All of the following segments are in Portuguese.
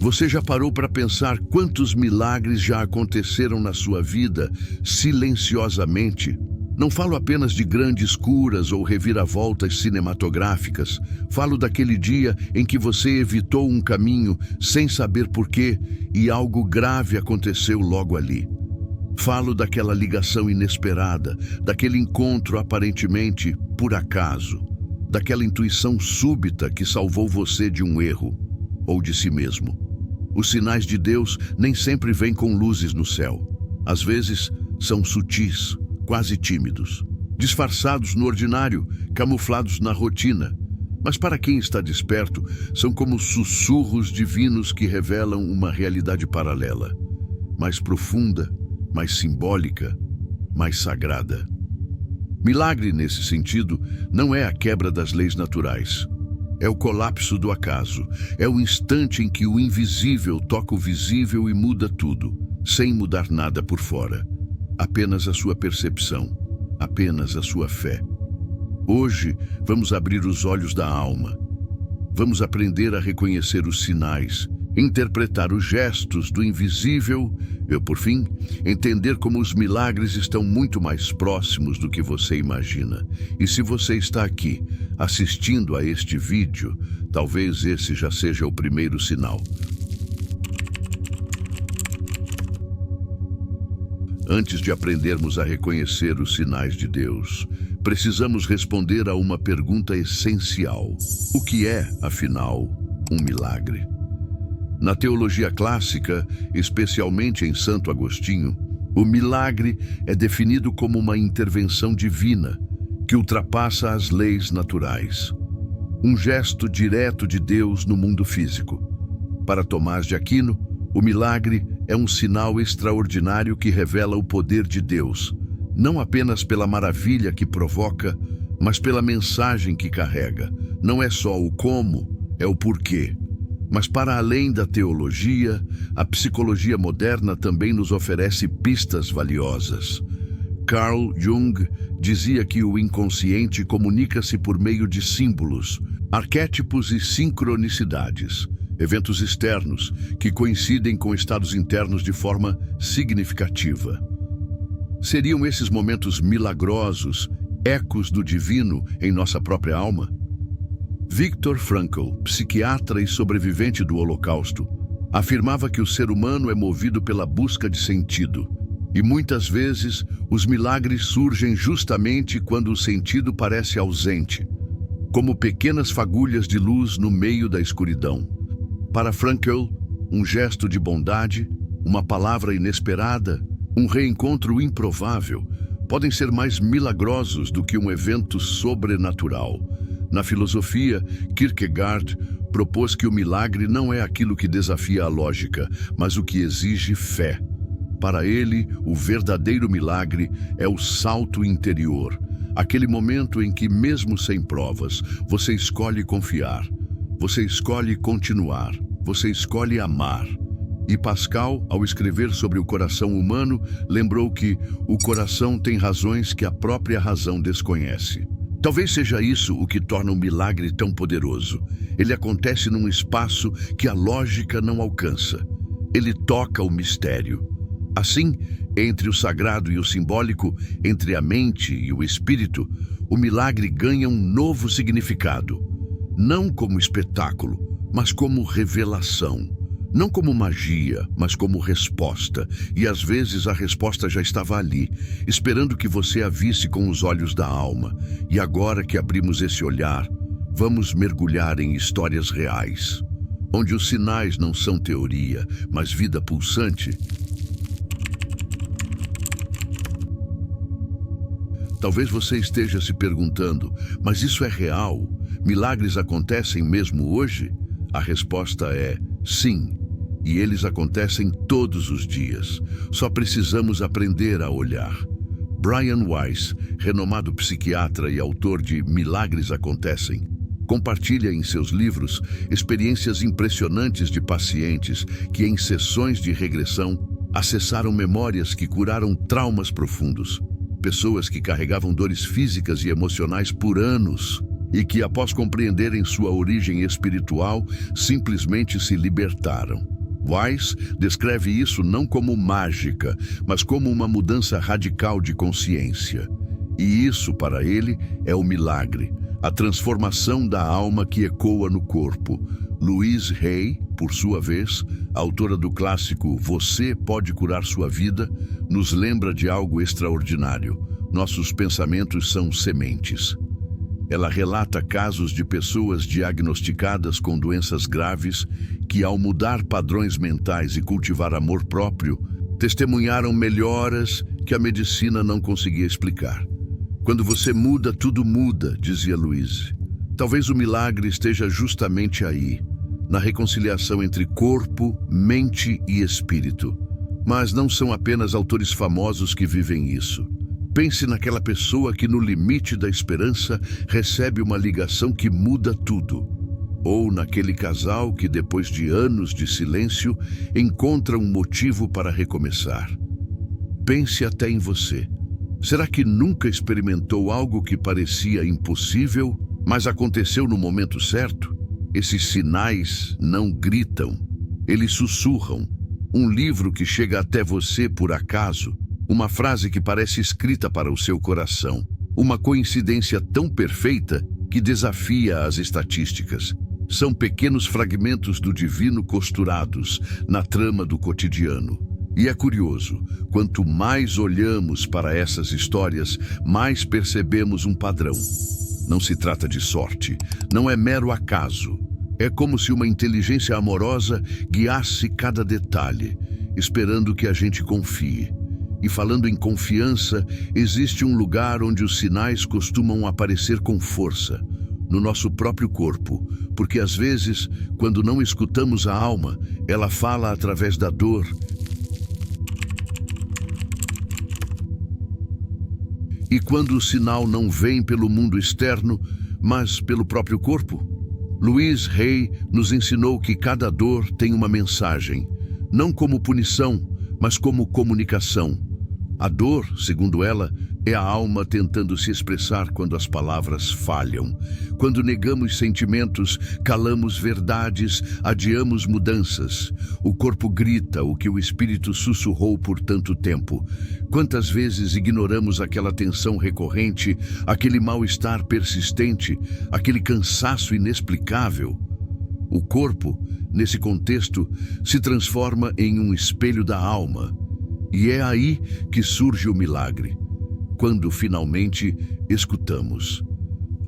Você já parou para pensar quantos milagres já aconteceram na sua vida, silenciosamente? Não falo apenas de grandes curas ou reviravoltas cinematográficas. Falo daquele dia em que você evitou um caminho sem saber porquê e algo grave aconteceu logo ali. Falo daquela ligação inesperada, daquele encontro aparentemente por acaso, daquela intuição súbita que salvou você de um erro ou de si mesmo. Os sinais de Deus nem sempre vêm com luzes no céu. Às vezes, são sutis, quase tímidos, disfarçados no ordinário, camuflados na rotina. Mas para quem está desperto, são como sussurros divinos que revelam uma realidade paralela, mais profunda, mais simbólica, mais sagrada. Milagre, nesse sentido, não é a quebra das leis naturais. É o colapso do acaso. É o instante em que o invisível toca o visível e muda tudo, sem mudar nada por fora. Apenas a sua percepção, apenas a sua fé. Hoje, vamos abrir os olhos da alma. Vamos aprender a reconhecer os sinais, interpretar os gestos do invisível e, por fim, entender como os milagres estão muito mais próximos do que você imagina. E se você está aqui, assistindo a este vídeo, talvez esse já seja o primeiro sinal. Antes de aprendermos a reconhecer os sinais de Deus, precisamos responder a uma pergunta essencial. O que é, afinal, um milagre? Na teologia clássica, especialmente em Santo Agostinho, o milagre é definido como uma intervenção divina que ultrapassa as leis naturais. Um gesto direto de Deus no mundo físico. Para Tomás de Aquino, o milagre é um sinal extraordinário que revela o poder de Deus, não apenas pela maravilha que provoca, mas pela mensagem que carrega. Não é só o como, é o porquê. Mas para além da teologia, a psicologia moderna também nos oferece pistas valiosas. Carl Jung dizia que o inconsciente comunica-se por meio de símbolos, arquétipos e sincronicidades, eventos externos que coincidem com estados internos de forma significativa. Seriam esses momentos milagrosos, ecos do divino em nossa própria alma? Viktor Frankl, psiquiatra e sobrevivente do Holocausto, afirmava que o ser humano é movido pela busca de sentido. E muitas vezes, os milagres surgem justamente quando o sentido parece ausente, como pequenas fagulhas de luz no meio da escuridão. Para Frankl, um gesto de bondade, uma palavra inesperada, um reencontro improvável, podem ser mais milagrosos do que um evento sobrenatural. Na filosofia, Kierkegaard propôs que o milagre não é aquilo que desafia a lógica, mas o que exige fé. Para ele, o verdadeiro milagre é o salto interior, aquele momento em que, mesmo sem provas, você escolhe confiar, você escolhe continuar, você escolhe amar. E Pascal, ao escrever sobre o coração humano, lembrou que o coração tem razões que a própria razão desconhece. Talvez seja isso o que torna o milagre tão poderoso. Ele acontece num espaço que a lógica não alcança. Ele toca o mistério. Assim, entre o sagrado e o simbólico, entre a mente e o espírito, o milagre ganha um novo significado. Não como espetáculo, mas como revelação. Não como magia, mas como resposta. E às vezes a resposta já estava ali, esperando que você a visse com os olhos da alma. E agora que abrimos esse olhar, vamos mergulhar em histórias reais, onde os sinais não são teoria, mas vida pulsante. Talvez você esteja se perguntando, mas isso é real? Milagres acontecem mesmo hoje? A resposta é sim. E eles acontecem todos os dias. Só precisamos aprender a olhar. Brian Weiss, renomado psiquiatra e autor de Milagres Acontecem, compartilha em seus livros experiências impressionantes de pacientes que, em sessões de regressão, acessaram memórias que curaram traumas profundos. Pessoas que carregavam dores físicas e emocionais por anos e que, após compreenderem sua origem espiritual, simplesmente se libertaram. Weiss descreve isso não como mágica, mas como uma mudança radical de consciência. E isso, para ele, é o milagre, a transformação da alma que ecoa no corpo. Louise Hay, por sua vez, autora do clássico Você Pode Curar Sua Vida, nos lembra de algo extraordinário. Nossos pensamentos são sementes. Ela relata casos de pessoas diagnosticadas com doenças graves que, ao mudar padrões mentais e cultivar amor próprio, testemunharam melhoras que a medicina não conseguia explicar. Quando você muda, tudo muda, dizia Louise. Talvez o milagre esteja justamente aí, na reconciliação entre corpo, mente e espírito. Mas não são apenas autores famosos que vivem isso. Pense naquela pessoa que, no limite da esperança, recebe uma ligação que muda tudo. Ou naquele casal que, depois de anos de silêncio, encontra um motivo para recomeçar. Pense até em você. Será que nunca experimentou algo que parecia impossível, mas aconteceu no momento certo? Esses sinais não gritam, eles sussurram. Um livro que chega até você por acaso, uma frase que parece escrita para o seu coração, uma coincidência tão perfeita que desafia as estatísticas. São pequenos fragmentos do divino costurados na trama do cotidiano. E é curioso, quanto mais olhamos para essas histórias, mais percebemos um padrão. Não se trata de sorte, não é mero acaso. É como se uma inteligência amorosa guiasse cada detalhe, esperando que a gente confie. E falando em confiança, existe um lugar onde os sinais costumam aparecer com força, no nosso próprio corpo, porque às vezes, quando não escutamos a alma, ela fala através da dor. E quando o sinal não vem pelo mundo externo, mas pelo próprio corpo? Louise Hay nos ensinou que cada dor tem uma mensagem, não como punição, mas como comunicação. A dor, segundo ela, é a alma tentando se expressar quando as palavras falham. Quando negamos sentimentos, calamos verdades, adiamos mudanças. O corpo grita o que o espírito sussurrou por tanto tempo. Quantas vezes ignoramos aquela tensão recorrente, aquele mal-estar persistente, aquele cansaço inexplicável? O corpo, nesse contexto, se transforma em um espelho da alma. E é aí que surge o milagre, quando finalmente escutamos.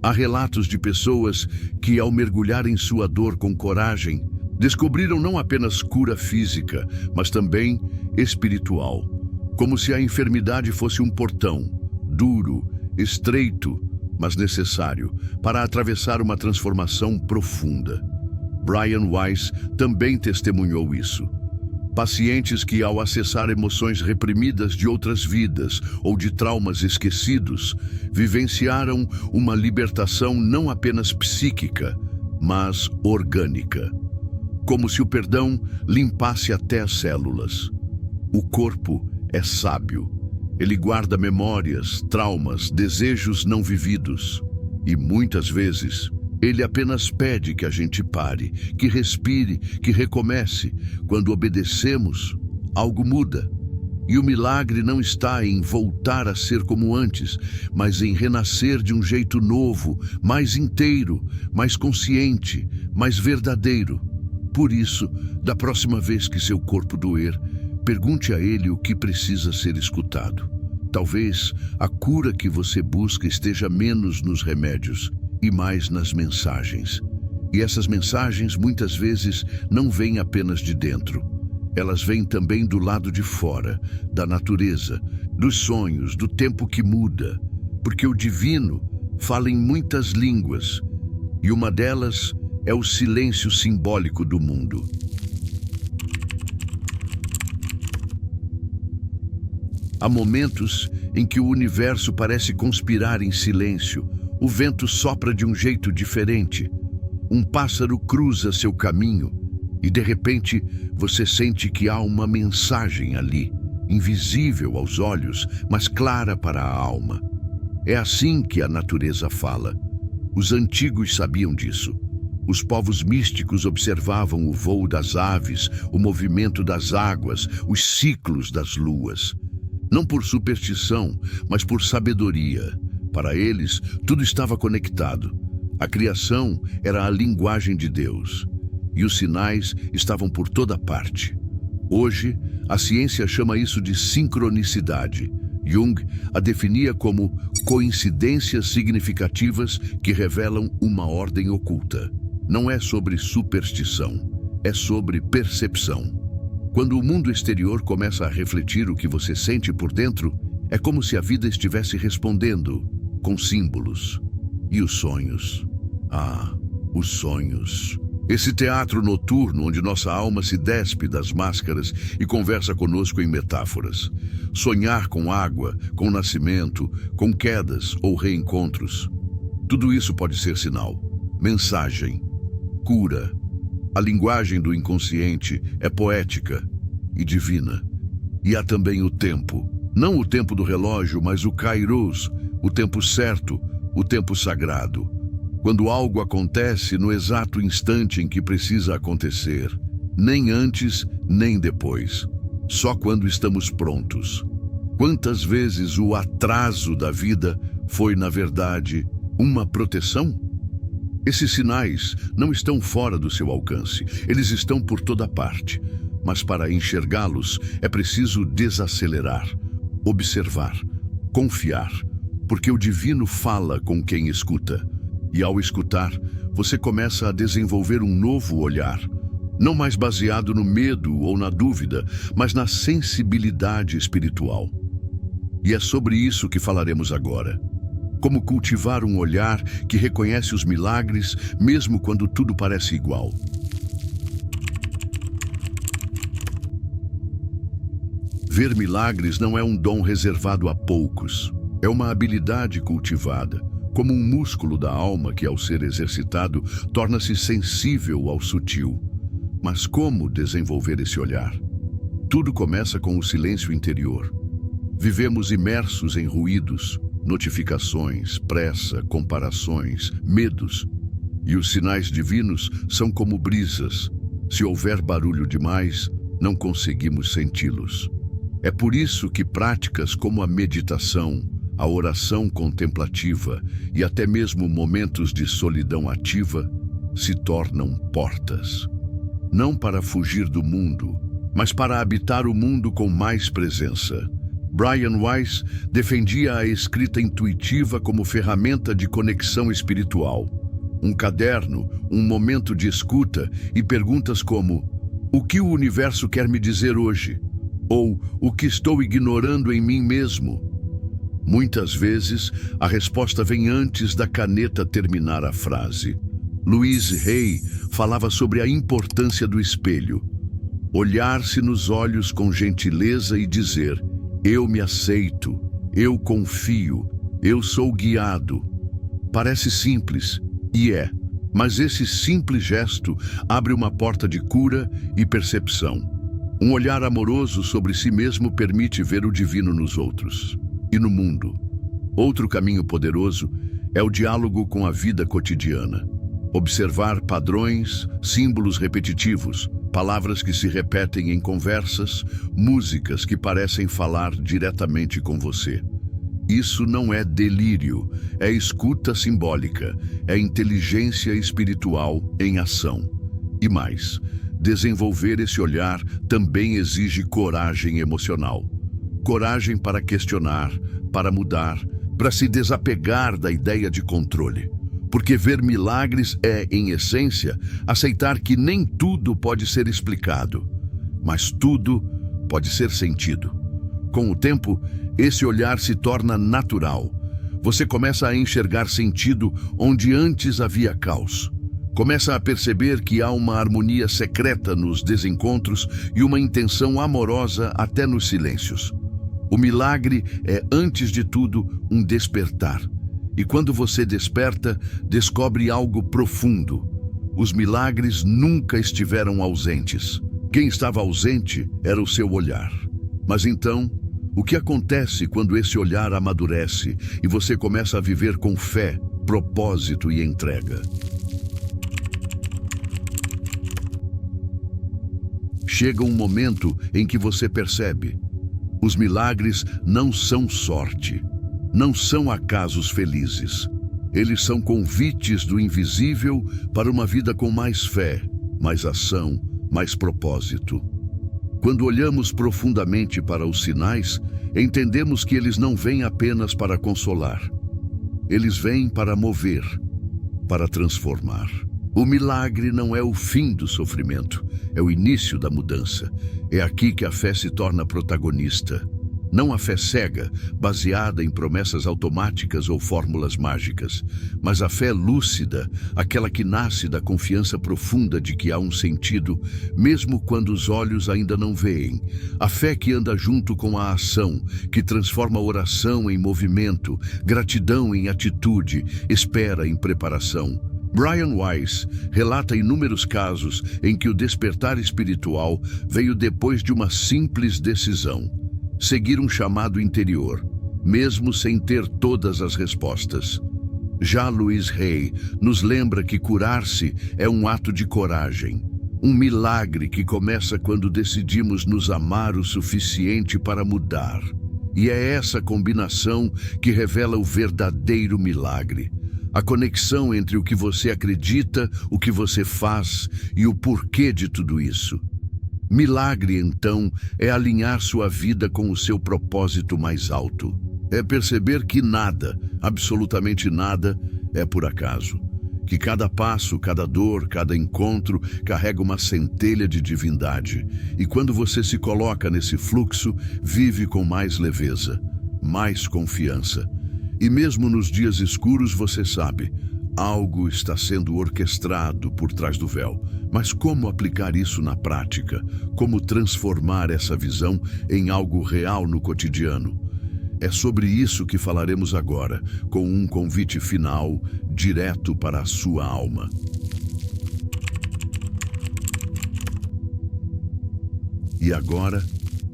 Há relatos de pessoas que, ao mergulhar em sua dor com coragem, descobriram não apenas cura física, mas também espiritual. Como se a enfermidade fosse um portão, duro, estreito, mas necessário, para atravessar uma transformação profunda. Brian Weiss também testemunhou isso. Pacientes que, ao acessar emoções reprimidas de outras vidas ou de traumas esquecidos, vivenciaram uma libertação não apenas psíquica, mas orgânica. Como se o perdão limpasse até as células. O corpo é sábio. Ele guarda memórias, traumas, desejos não vividos. E muitas vezes, ele apenas pede que a gente pare, que respire, que recomece. Quando obedecemos, algo muda. E o milagre não está em voltar a ser como antes, mas em renascer de um jeito novo, mais inteiro, mais consciente, mais verdadeiro. Por isso, da próxima vez que seu corpo doer, pergunte a ele o que precisa ser escutado. Talvez a cura que você busca esteja menos nos remédios e mais nas mensagens. E essas mensagens muitas vezes não vêm apenas de dentro. Elas vêm também do lado de fora, da natureza, dos sonhos, do tempo que muda. Porque o divino fala em muitas línguas, e uma delas é o silêncio simbólico do mundo. Há momentos em que o universo parece conspirar em silêncio. O vento sopra de um jeito diferente. Um pássaro cruza seu caminho e, de repente, você sente que há uma mensagem ali, invisível aos olhos, mas clara para a alma. É assim que a natureza fala. Os antigos sabiam disso. Os povos místicos observavam o voo das aves, o movimento das águas, os ciclos das luas. Não por superstição, mas por sabedoria. Para eles, tudo estava conectado. A criação era a linguagem de Deus. E os sinais estavam por toda parte. Hoje, a ciência chama isso de sincronicidade. Jung a definia como coincidências significativas que revelam uma ordem oculta. Não é sobre superstição, é sobre percepção. Quando o mundo exterior começa a refletir o que você sente por dentro, é como se a vida estivesse respondendo com símbolos. E os sonhos? Ah, os sonhos. Esse teatro noturno onde nossa alma se despe das máscaras e conversa conosco em metáforas. Sonhar com água, com nascimento, com quedas ou reencontros. Tudo isso pode ser sinal, mensagem, cura. A linguagem do inconsciente é poética e divina. E há também o tempo. Não o tempo do relógio, mas o kairos, o tempo certo, o tempo sagrado. Quando algo acontece no exato instante em que precisa acontecer, nem antes, nem depois. Só quando estamos prontos. Quantas vezes o atraso da vida foi, na verdade, uma proteção? Esses sinais não estão fora do seu alcance, eles estão por toda parte. Mas para enxergá-los é preciso desacelerar, observar, confiar, porque o divino fala com quem escuta. E ao escutar, você começa a desenvolver um novo olhar, não mais baseado no medo ou na dúvida, mas na sensibilidade espiritual. E é sobre isso que falaremos agora. Como cultivar um olhar que reconhece os milagres, mesmo quando tudo parece igual. Ver milagres não é um dom reservado a poucos. É uma habilidade cultivada, como um músculo da alma que, ao ser exercitado, torna-se sensível ao sutil. Mas como desenvolver esse olhar? Tudo começa com o silêncio interior. Vivemos imersos em ruídos, notificações, pressa, comparações, medos. E os sinais divinos são como brisas. Se houver barulho demais, não conseguimos senti-los. É por isso que práticas como a meditação, a oração contemplativa e até mesmo momentos de solidão ativa se tornam portas. Não para fugir do mundo, mas para habitar o mundo com mais presença. Brian Weiss defendia a escrita intuitiva como ferramenta de conexão espiritual. Um caderno, um momento de escuta e perguntas como: o que o universo quer me dizer hoje? Ou o que estou ignorando em mim mesmo? Muitas vezes, a resposta vem antes da caneta terminar a frase. Louise Hay falava sobre a importância do espelho. Olhar-se nos olhos com gentileza e dizer: eu me aceito, eu confio, eu sou guiado. Parece simples, e é, mas esse simples gesto abre uma porta de cura e percepção. Um olhar amoroso sobre si mesmo permite ver o divino nos outros e no mundo. Outro caminho poderoso é o diálogo com a vida cotidiana. Observar padrões, símbolos repetitivos, palavras que se repetem em conversas, músicas que parecem falar diretamente com você. Isso não é delírio, é escuta simbólica, é inteligência espiritual em ação. E mais, desenvolver esse olhar também exige coragem emocional. Coragem para questionar, para mudar, para se desapegar da ideia de controle. Porque ver milagres é, em essência, aceitar que nem tudo pode ser explicado, mas tudo pode ser sentido. Com o tempo, esse olhar se torna natural. Você começa a enxergar sentido onde antes havia caos. Começa a perceber que há uma harmonia secreta nos desencontros e uma intenção amorosa até nos silêncios. O milagre é, antes de tudo, um despertar. E quando você desperta, descobre algo profundo. Os milagres nunca estiveram ausentes. Quem estava ausente era o seu olhar. Mas então, o que acontece quando esse olhar amadurece e você começa a viver com fé, propósito e entrega? chega um momento em que você percebe: os milagres não são sorte, não são acasos felizes. Eles são convites do invisível para uma vida com mais fé, mais ação, mais propósito. Quando olhamos profundamente para os sinais, entendemos que eles não vêm apenas para consolar. Eles vêm para mover, para transformar. O milagre não é o fim do sofrimento, é o início da mudança. É aqui que a fé se torna protagonista. Não a fé cega, baseada em promessas automáticas ou fórmulas mágicas, mas a fé lúcida, aquela que nasce da confiança profunda de que há um sentido, mesmo quando os olhos ainda não veem. A fé que anda junto com a ação, que transforma a oração em movimento, gratidão em atitude, espera em preparação. Brian Weiss relata inúmeros casos em que o despertar espiritual veio depois de uma simples decisão: seguir um chamado interior, mesmo sem ter todas as respostas. Já Louise Hay nos lembra que curar-se é um ato de coragem, um milagre que começa quando decidimos nos amar o suficiente para mudar. E é essa combinação que revela o verdadeiro milagre. A conexão entre o que você acredita, o que você faz e o porquê de tudo isso. Milagre, então, é alinhar sua vida com o seu propósito mais alto. É perceber que nada, absolutamente nada, é por acaso. Que cada passo, cada dor, cada encontro carrega uma centelha de divindade. E quando você se coloca nesse fluxo, vive com mais leveza, mais confiança. E mesmo nos dias escuros você sabe, algo está sendo orquestrado por trás do véu. Mas como aplicar isso na prática? Como transformar essa visão em algo real no cotidiano? É sobre isso que falaremos agora, com um convite final, direto para a sua alma. E agora,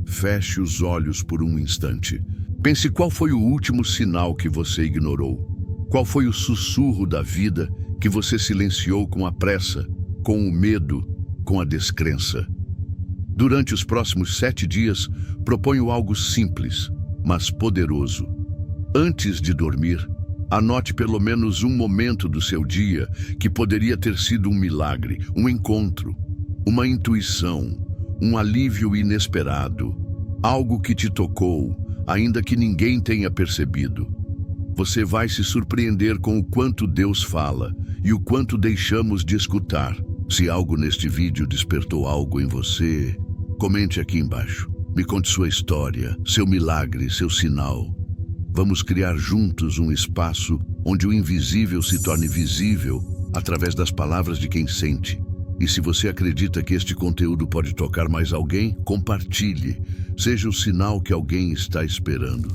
feche os olhos por um instante. Pense qual foi o último sinal que você ignorou. Qual foi o sussurro da vida que você silenciou com a pressa, com o medo, com a descrença? Durante os próximos 7 dias, proponho algo simples, mas poderoso. Antes de dormir, anote pelo menos um momento do seu dia que poderia ter sido um milagre, um encontro, uma intuição, um alívio inesperado, algo que te tocou, ainda que ninguém tenha percebido. Você vai se surpreender com o quanto Deus fala e o quanto deixamos de escutar. Se algo neste vídeo despertou algo em você, comente aqui embaixo. Me conte sua história, seu milagre, seu sinal. Vamos criar juntos um espaço onde o invisível se torne visível através das palavras de quem sente. E se você acredita que este conteúdo pode tocar mais alguém, compartilhe. Seja o sinal que alguém está esperando.